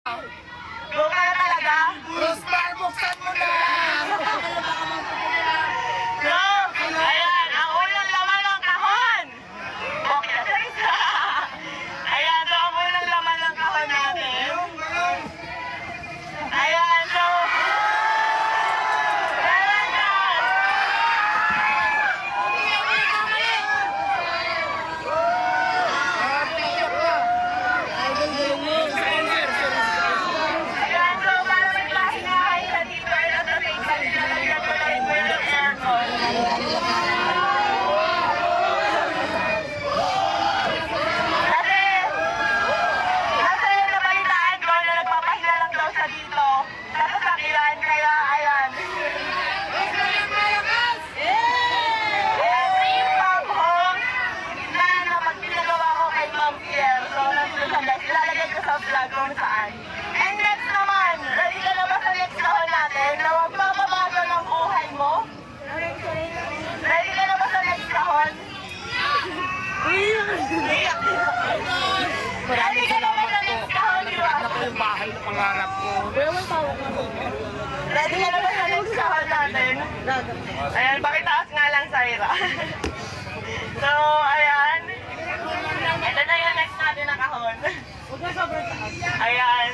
Go ka na talaga? Rosmar, buksan mo na! Go! Ayan, ang unang laman ng kahon! Okay, ayan, so ang unang laman ng kahon natin. Ayan, so... Ayan na! Ayan, so para may pahingahay sa dito ay nasa face nilalagyan ko na rin mo yung aircon. Kasi nabalitaan ko na nagpapahinga lang daw sa dito. Tapos sakilan, kaya ayan. Ito yung pump hose na pinagawa ko kay Ma'am Pierre. So, nandun sa next. Ilalagay ko sa vlog kung saan. And next naman, ready ka na ba sa next kahon natin na magpapabago ng buhay mo? Ready ka na ba sa next kahon? Ready ka na ba sa next kahon, di ba? Ako yung bahay na pangarap ko. Ready ka na ba sa next kahon natin? Ayan, pakitaas nga lang, Syra. So, ayan. Ito na yung next natin na kahon. Ayan.